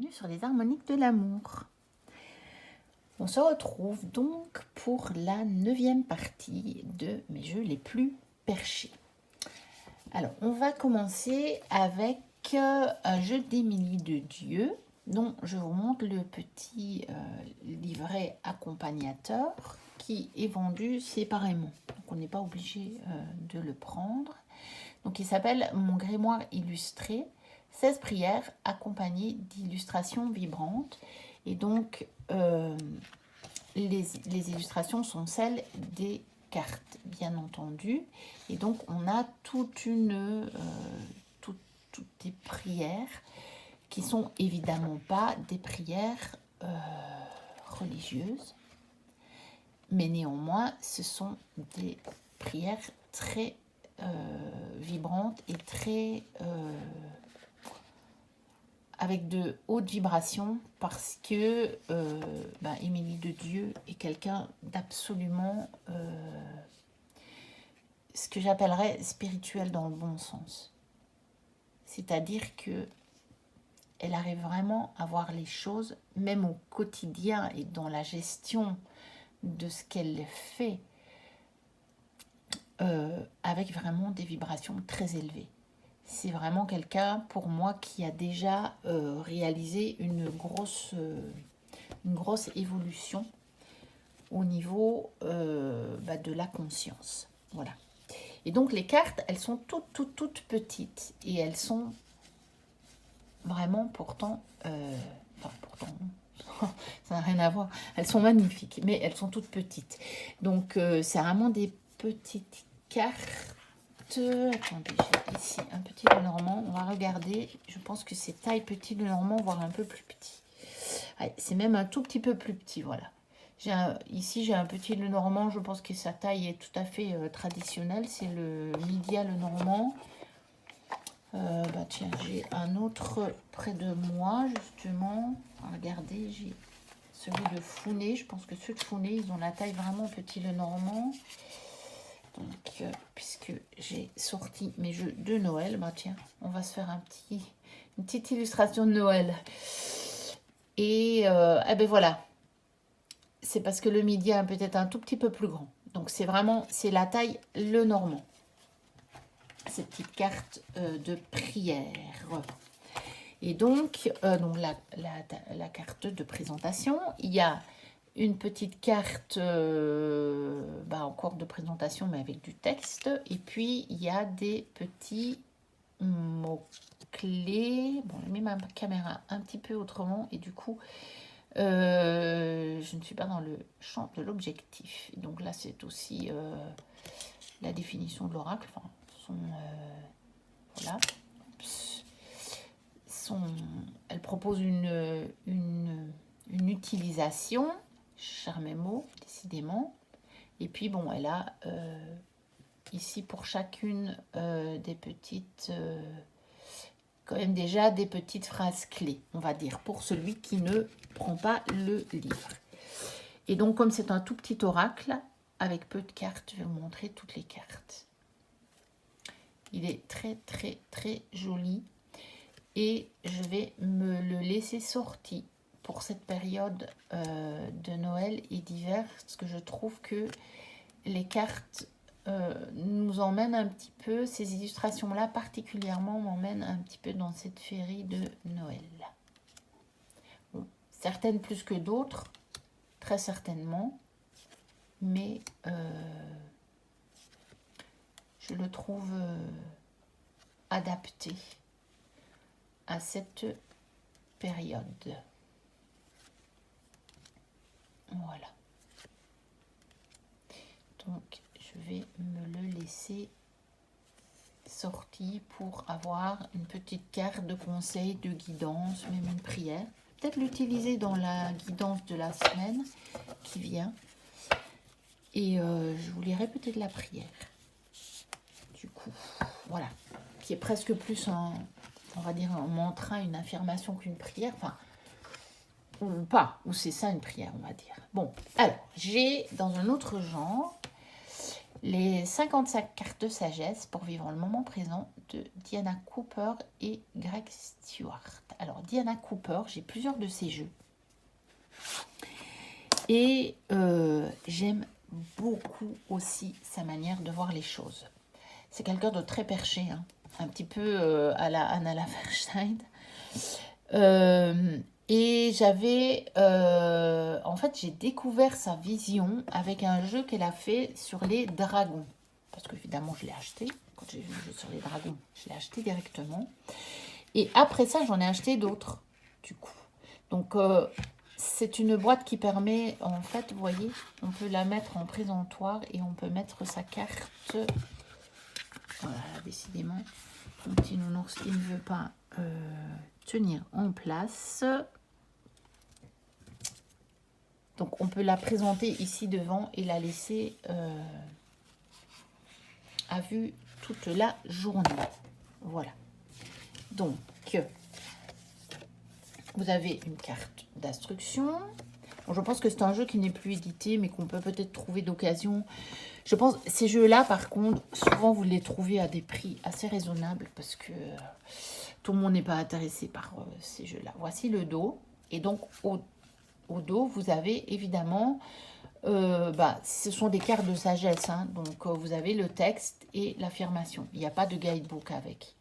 bienvenue sur les harmoniques de l'amour. On se retrouve donc pour la 9e partie de mes jeux les plus perchés. Alors, on va commencer avec un jeu d'Émilie de Dieu, dont je vous montre le petit livret accompagnateur qui est vendu séparément. Donc, on n'est pas obligé de le prendre. Donc, il s'appelle Mon grimoire illustré. 16 prières accompagnées d'illustrations vibrantes. Et donc, les illustrations sont celles des cartes, bien entendu. Et donc, on a toutes des prières qui sont évidemment pas des prières religieuses. Mais néanmoins, ce sont des prières très vibrantes et très... avec de hautes vibrations parce que Émilie de Dieu est quelqu'un d'absolument ce que j'appellerais spirituel dans le bon sens. C'est-à-dire que elle arrive vraiment à voir les choses, même au quotidien et dans la gestion de ce qu'elle fait, avec vraiment des vibrations très élevées. C'est vraiment quelqu'un, pour moi, qui a déjà réalisé une grosse évolution au niveau de la conscience. Voilà. Et donc, les cartes, elles sont toutes petites. Et elles sont vraiment pourtant... ça n'a rien à voir. Elles sont magnifiques, mais elles sont toutes petites. Donc, c'est vraiment des petites cartes. Attendez, j'ai ici un petit Lenormand. On va regarder. Je pense que c'est taille petit Lenormand, voire un peu plus petit. Allez, c'est même un tout petit peu plus petit, voilà. Ici, j'ai un petit Lenormand. Je pense que sa taille est tout à fait traditionnelle. C'est le Lydia Lenormand. Tiens, j'ai un autre près de moi, justement. Regardez, j'ai celui de Founé. Je pense que ceux de Founé, ils ont la taille vraiment petit Lenormand. Donc, puisque j'ai sorti mes jeux de Noël, tiens, on va se faire une petite illustration de Noël. Et voilà, c'est parce que le midi est peut-être un tout petit peu plus grand. Donc, c'est la taille Lenormand. Ces petites cartes de prière. Et donc la carte de présentation, il y a une petite carte encore de présentation, mais avec du texte. Et puis, il y a des petits mots-clés. Bon, j'ai mis ma caméra un petit peu autrement. Et du coup, je ne suis pas dans le champ de l'objectif. Donc là, c'est aussi la définition de l'oracle. Enfin, voilà. Elle propose une utilisation. Charmé mot, décidément. Et puis, bon, elle a ici pour chacune des petites... quand même déjà des petites phrases clés, on va dire, pour celui qui ne prend pas le livre. Et donc, comme c'est un tout petit oracle, avec peu de cartes, je vais vous montrer toutes les cartes. Il est très, très, très joli. Et je vais me le laisser sorti pour cette période de Noël et d'hiver, parce que je trouve que les cartes nous emmènent un petit peu, ces illustrations-là particulièrement m'emmènent un petit peu dans cette féerie de Noël. Bon, certaines plus que d'autres, très certainement, mais je le trouve adapté à cette période. Voilà. Donc, je vais me le laisser sorti pour avoir une petite carte de conseil, de guidance, même une prière. Peut-être l'utiliser dans la guidance de la semaine qui vient. Et je vous lirai peut-être la prière. Du coup, voilà. Qui est presque plus on va dire un mantra, une affirmation qu'une prière. Enfin, ou pas, ou c'est ça une prière, on va dire. Bon, alors, j'ai dans un autre genre Les 55 cartes de sagesse pour vivre le moment présent de Diana Cooper et Greg Stewart. Alors, Diana Cooper, j'ai plusieurs de ses jeux. Et j'aime beaucoup aussi sa manière de voir les choses. C'est quelqu'un de très perché, hein, un petit peu à la Anna Laferstein. Et j'avais... en fait, j'ai découvert sa vision avec un jeu qu'elle a fait sur les dragons. Parce qu'évidemment, je l'ai acheté. Quand j'ai vu le jeu sur les dragons, je l'ai acheté directement. Et après ça, j'en ai acheté d'autres, du coup. Donc, c'est une boîte qui permet, en fait, vous voyez, on peut la mettre en présentoir et on peut mettre sa carte. Voilà, décidément, mon petit nounours qui ne veut pas tenir en place. Donc, on peut la présenter ici devant et la laisser à vue toute la journée. Voilà. Donc, vous avez une carte d'instruction. Bon, je pense que c'est un jeu qui n'est plus édité, mais qu'on peut peut-être trouver d'occasion. Je pense ces jeux-là, par contre, souvent vous les trouvez à des prix assez raisonnables parce que tout le monde n'est pas intéressé par ces jeux-là. Voici le dos. Et donc, au dos, vous avez évidemment, ce sont des cartes de sagesse. Hein, donc, vous avez le texte et l'affirmation. Il n'y a pas de guidebook avec.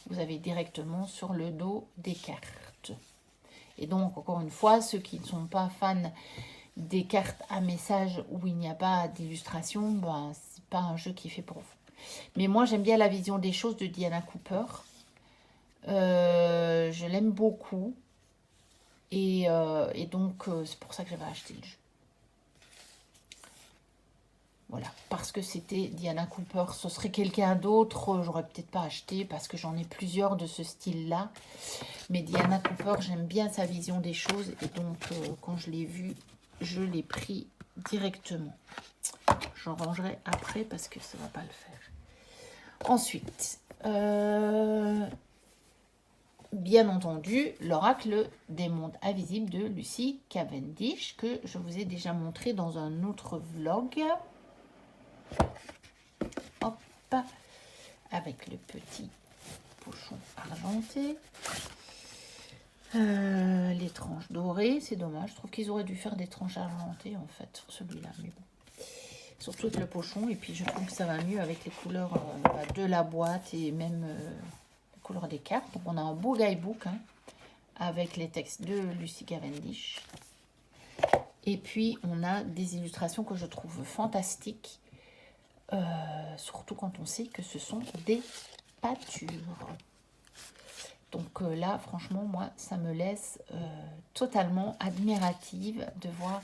Vous avez directement sur le dos des cartes. Et donc, encore une fois, ceux qui ne sont pas fans des cartes à message où il n'y a pas d'illustration, ben, c'est pas un jeu qui est fait pour vous. Mais moi, j'aime bien la vision des choses de Diana Cooper. Je l'aime beaucoup. Et donc, c'est pour ça que j'avais acheté le jeu. Voilà, parce que c'était Diana Cooper. Ce serait quelqu'un d'autre, j'aurais peut-être pas acheté parce que j'en ai plusieurs de ce style-là. Mais Diana Cooper, j'aime bien sa vision des choses. Et donc, quand je l'ai vu, je l'ai pris directement. J'en rangerai après parce que ça ne va pas le faire. Ensuite, bien entendu, l'oracle des mondes invisibles de Lucy Cavendish que je vous ai déjà montré dans un autre vlog. Hop, avec le petit pochon argenté. Les tranches dorées, c'est dommage. Je trouve qu'ils auraient dû faire des tranches argentées en fait sur celui-là, mais bon. Surtout avec le pochon, et puis je trouve que ça va mieux avec les couleurs de la boîte et même les couleurs des cartes. Donc on a un beau guidebook hein, avec les textes de Lucy Cavendish. Et puis on a des illustrations que je trouve fantastiques, surtout quand on sait que ce sont des peintures. Donc là, franchement, moi, ça me laisse totalement admirative de voir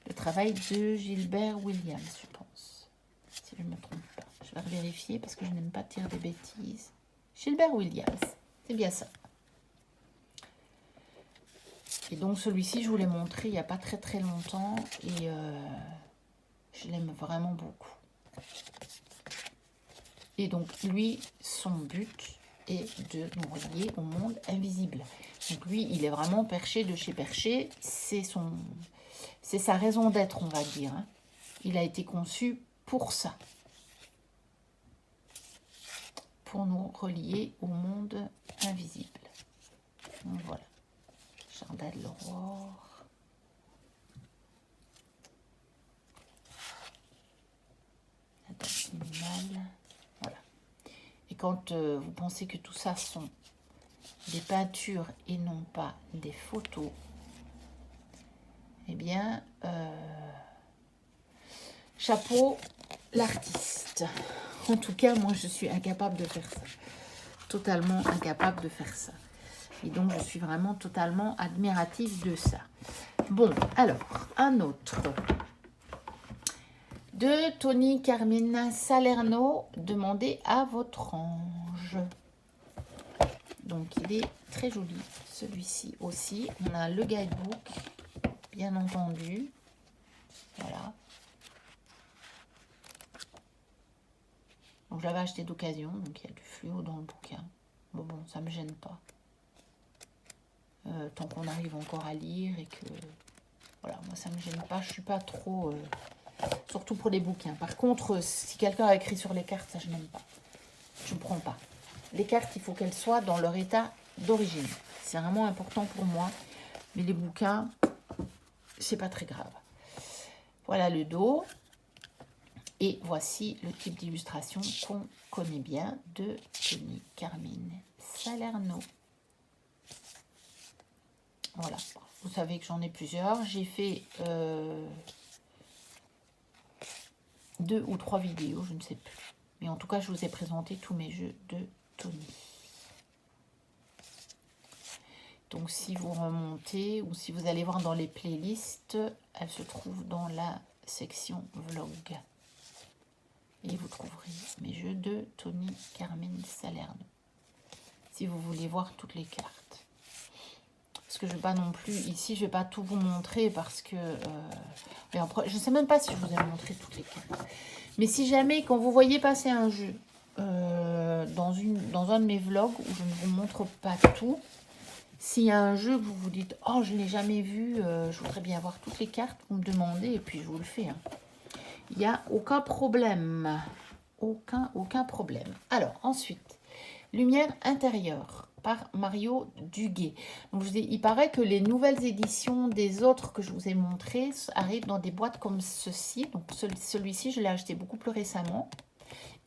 le travail de Gilbert Williams, je pense. Si je ne me trompe pas. Je vais vérifier parce que je n'aime pas dire des bêtises. Gilbert Williams, c'est bien ça. Et donc celui-ci, je vous l'ai montré il n'y a pas très très longtemps. Et je l'aime vraiment beaucoup. Et donc lui, son but et de nous relier au monde invisible. Donc lui, il est vraiment perché de chez perché. C'est sa raison d'être, on va dire. Hein. Il a été conçu pour ça. Pour nous relier au monde invisible. Donc voilà. Jardin de l'aurore. La date minimale. Voilà. Et quand vous pensez que tout ça sont des peintures et non pas des photos, eh bien, chapeau l'artiste. En tout cas, moi, je suis incapable de faire ça. Totalement incapable de faire ça. Et donc, je suis vraiment totalement admirative de ça. Bon, alors, un autre. De Tony Carmine Salerno, demandez à votre ange. Donc, il est très joli, celui-ci aussi. On a le guidebook, bien entendu. Voilà. Donc, je l'avais acheté d'occasion, donc il y a du fluo dans le bouquin. Bon, ça ne me gêne pas. Tant qu'on arrive encore à lire et que... Voilà, moi, ça ne me gêne pas. Je ne suis pas trop Surtout pour les bouquins. Par contre, si quelqu'un a écrit sur les cartes, ça je n'aime pas. Je ne prends pas. Les cartes, il faut qu'elles soient dans leur état d'origine. C'est vraiment important pour moi. Mais les bouquins, c'est pas très grave. Voilà le dos. Et voici le type d'illustration qu'on connaît bien de Tony Carmine Salerno. Voilà. Vous savez que j'en ai plusieurs. J'ai fait 2 ou 3 vidéos, je ne sais plus. Mais en tout cas, je vous ai présenté tous mes jeux de Tony. Donc, si vous remontez ou si vous allez voir dans les playlists, elles se trouvent dans la section vlog. Et vous trouverez mes jeux de Tony Carmine Salerno. Si vous voulez voir toutes les cartes. Parce que je ne vais pas non plus, ici, je ne vais pas tout vous montrer parce que... je ne sais même pas si je vous ai montré toutes les cartes. Mais si jamais, quand vous voyez passer un jeu dans un de mes vlogs où je ne vous montre pas tout, s'il y a un jeu que vous vous dites, oh, je ne l'ai jamais vu, je voudrais bien voir toutes les cartes, vous me demandez et puis je vous le fais. Hein. Il n'y a aucun problème. Aucun problème. Alors, ensuite, Lumière intérieure par Mario Duguay. Donc, il paraît que les nouvelles éditions des autres que je vous ai montrées arrivent dans des boîtes comme ceci. Donc, celui-ci, je l'ai acheté beaucoup plus récemment.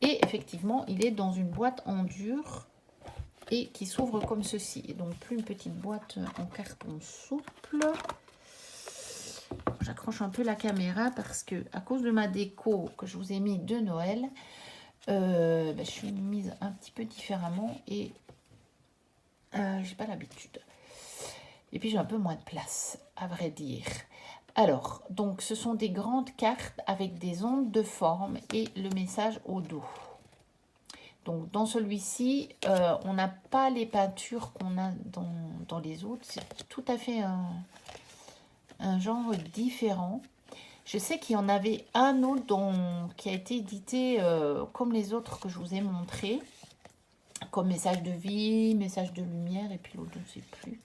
Et effectivement, il est dans une boîte en dur et qui s'ouvre comme ceci. Et donc, plus une petite boîte en carton souple. J'accroche un peu la caméra parce que, à cause de ma déco que je vous ai mis de Noël, je suis mise un petit peu différemment et j'ai pas l'habitude. Et puis j'ai un peu moins de place, à vrai dire. Alors, donc ce sont des grandes cartes avec des ondes de forme et le message au dos. Donc dans celui-ci, on n'a pas les peintures qu'on a dans les autres. C'est tout à fait un genre différent. Je sais qu'il y en avait un autre qui a été édité comme les autres que je vous ai montrés. Comme message de vie, message de lumière, et puis l'autre, je ne sais plus.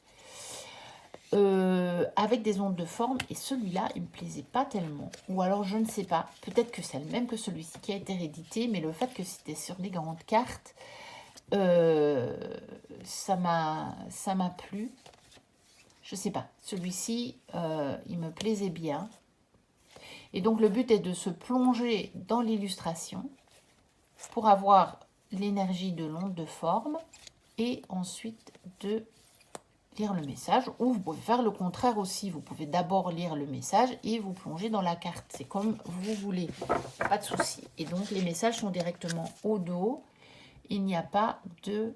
Avec des ondes de forme, et celui-là, il ne me plaisait pas tellement. Ou alors, je ne sais pas, peut-être que c'est le même que celui-ci qui a été réédité, mais le fait que c'était sur des grandes cartes, ça m'a plu. Je ne sais pas, celui-ci, il me plaisait bien. Et donc, le but est de se plonger dans l'illustration pour avoir l'énergie de l'onde de forme et ensuite de lire le message. Ou vous pouvez faire le contraire aussi. Vous pouvez d'abord lire le message et vous plonger dans la carte. C'est comme vous voulez. Pas de souci. Et donc, les messages sont directement au dos. Il n'y a pas de...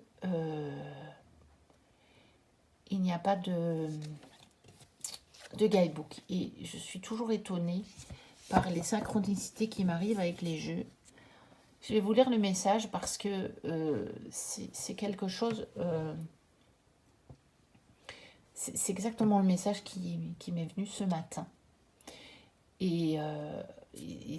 de guidebook. Et je suis toujours étonnée par les synchronicités qui m'arrivent avec les jeux. Je vais vous lire le message parce que c'est quelque chose... c'est exactement le message qui m'est venu ce matin. Et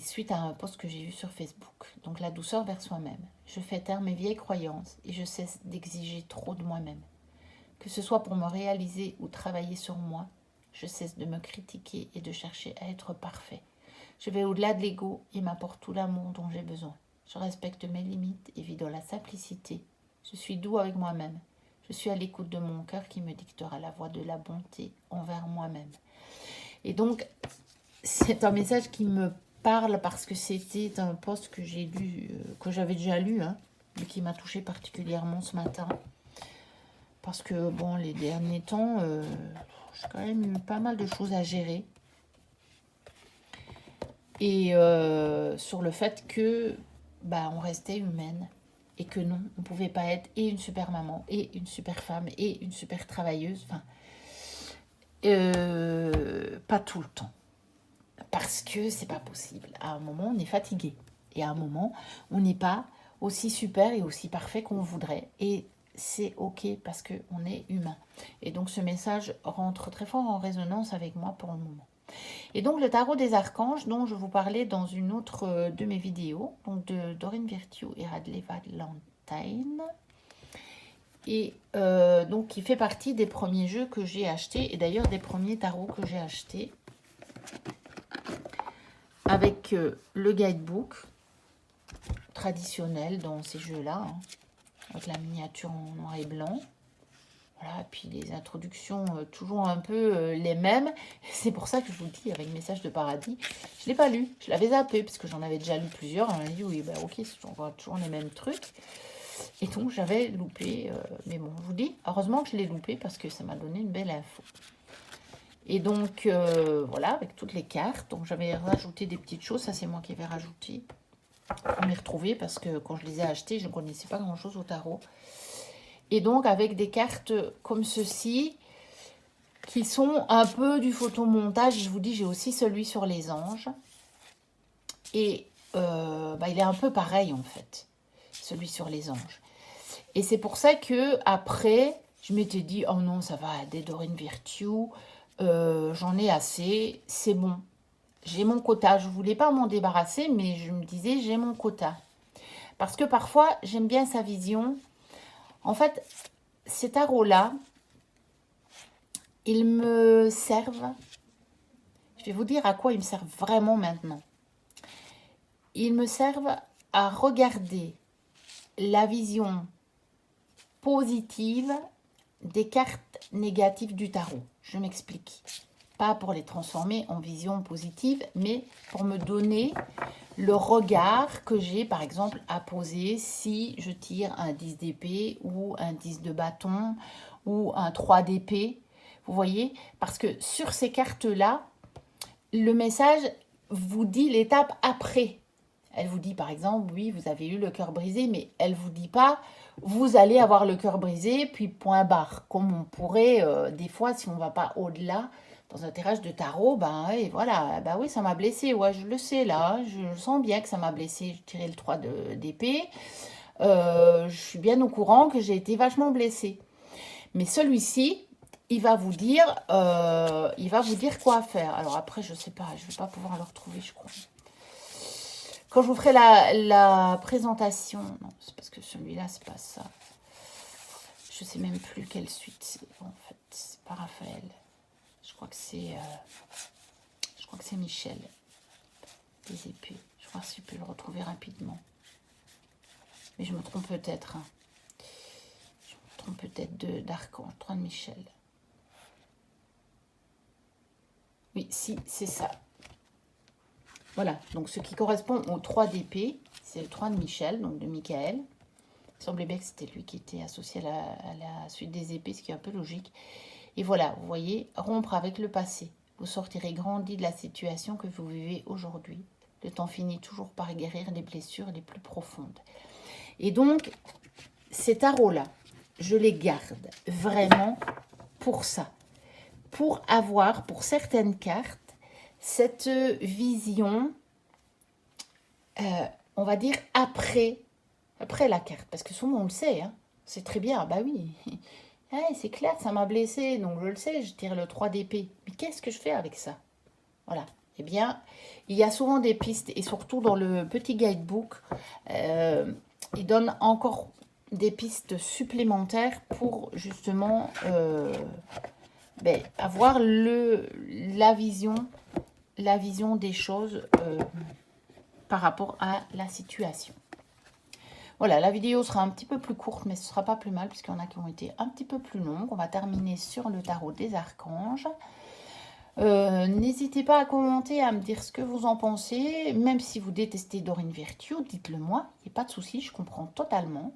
suite à un post que j'ai vu sur Facebook. Donc, la douceur vers soi-même. Je fais taire mes vieilles croyances et je cesse d'exiger trop de moi-même. Que ce soit pour me réaliser ou travailler sur moi, je cesse de me critiquer et de chercher à être parfait. Je vais au-delà de l'ego et m'apporte tout l'amour dont j'ai besoin. Je respecte mes limites et vis dans la simplicité. Je suis doux avec moi-même. Je suis à l'écoute de mon cœur qui me dictera la voie de la bonté envers moi-même. Et donc, c'est un message qui me parle parce que c'était un post que j'ai lu, que j'avais déjà lu, hein, mais qui m'a touchée particulièrement ce matin. Parce que, bon, les derniers temps, j'ai quand même eu pas mal de choses à gérer. Et sur le fait que on restait humaine et que non, on ne pouvait pas être et une super maman et une super femme et une super travailleuse. Enfin, pas tout le temps. Parce que c'est pas possible. À un moment, on est fatigué. Et à un moment, on n'est pas aussi super et aussi parfait qu'on voudrait. Et c'est ok parce qu'on est humain. Et donc, ce message rentre très fort en résonance avec moi pour le moment. Et donc, le tarot des archanges, dont je vous parlais dans une autre de mes vidéos, donc de Doreen Virtue et Radleigh Valentine. Et donc, qui fait partie des premiers jeux que j'ai achetés, et d'ailleurs des premiers tarots que j'ai achetés. avec le guidebook traditionnel dans ces jeux-là, hein, avec la miniature en noir et blanc. Voilà, et puis les introductions toujours un peu les mêmes. C'est pour ça que je vous dis, avec Message de Paradis, je ne l'ai pas lu. Je l'avais zappé, parce que j'en avais déjà lu plusieurs. On m'a dit, oui, bah, ok, c'est toujours les mêmes trucs. Et donc, j'avais loupé. Mais bon, je vous dis, heureusement que je l'ai loupé, parce que ça m'a donné une belle info. Et donc, voilà, avec toutes les cartes. Donc, j'avais rajouté des petites choses. Ça, c'est moi qui avais rajouté. On les retrouver, parce que quand je les ai achetées, je ne connaissais pas grand-chose au tarot. Et donc, avec des cartes comme ceci, qui sont un peu du photomontage. Je vous dis, j'ai aussi celui sur les anges. Et il est un peu pareil, en fait, celui sur les anges. Et c'est pour ça que après, je m'étais dit, oh non, ça va, des Dorine Virtue, j'en ai assez, c'est bon. J'ai mon quota. Je ne voulais pas m'en débarrasser, mais je me disais, j'ai mon quota. Parce que parfois, j'aime bien sa vision. En fait, ces tarots-là, ils me servent. Je vais vous dire à quoi ils me servent vraiment maintenant. Ils me servent à regarder la vision positive des cartes négatives du tarot. Je m'explique. Pas pour les transformer en vision positive, mais pour me donner le regard que j'ai, par exemple, à poser si je tire un 10 d'épée ou un 10 de bâton ou un 3 d'épée. Vous voyez? Parce que sur ces cartes-là, le message vous dit l'étape après. Elle vous dit, par exemple, oui, vous avez eu le cœur brisé, mais elle ne vous dit pas, vous allez avoir le cœur brisé, puis point barre. Comme on pourrait, des fois, si on ne va pas au-delà, dans un tirage de tarot, ben et voilà, ben oui, ça m'a blessé, ouais, je le sais là, je sens bien que ça m'a blessé. Je tirais le 3 d'épée, je suis bien au courant que j'ai été vachement blessée. Mais celui-ci, il va vous dire quoi faire. Alors après, je sais pas, je vais pas pouvoir le retrouver, je crois. Quand je vous ferai la présentation, non, c'est parce que celui-là, c'est pas ça. Je sais même plus quelle suite c'est. En fait, c'est pas Raphaël. Je crois que c'est Michel. Des épées. Je crois que je peux le retrouver rapidement. Mais je me trompe peut-être. Hein. Je me trompe peut-être d'Archange, 3 de Michel. Oui, si, c'est ça. Voilà, donc ce qui correspond au 3 d'épée, c'est le 3 de Michel, donc de Michael. Il semblait bien que c'était lui qui était associé à la suite des épées, ce qui est un peu logique. Et voilà, vous voyez, rompre avec le passé. Vous sortirez grandi de la situation que vous vivez aujourd'hui. Le temps finit toujours par guérir les blessures les plus profondes. Et donc, ces tarots-là, je les garde vraiment pour ça. Pour avoir, pour certaines cartes, cette vision, on va dire, après la carte. Parce que souvent, on le sait, hein, c'est très bien, bah oui, c'est clair, ça m'a blessé, donc je le sais, je tire le 3 d'épée. Mais qu'est-ce que je fais avec ça? Voilà. Eh bien, il y a souvent des pistes, et surtout dans le petit guidebook, il donne encore des pistes supplémentaires pour justement avoir la vision des choses par rapport à la situation. Voilà, la vidéo sera un petit peu plus courte, mais ce ne sera pas plus mal, puisqu'il y en a qui ont été un petit peu plus longues. On va terminer sur le tarot des archanges. N'hésitez pas à commenter, à me dire ce que vous en pensez. Même si vous détestez Dorine Virtue, dites-le moi. Il n'y a pas de souci, je comprends totalement.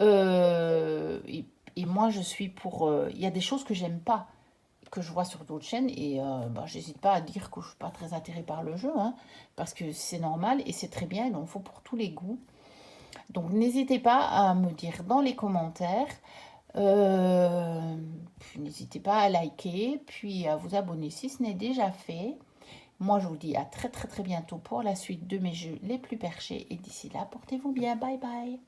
Et moi, je suis pour... Il y a des choses que j'aime pas, que je vois sur d'autres chaînes, et j'hésite pas à dire que je suis pas très attirée par le jeu, hein, parce que c'est normal et c'est très bien, il en faut pour tous les goûts. Donc n'hésitez pas à me dire dans les commentaires, puis n'hésitez pas à liker, puis à vous abonner si ce n'est déjà fait. Moi je vous dis à très très très bientôt pour la suite de mes jeux les plus perchés, et d'ici là portez-vous bien, bye bye.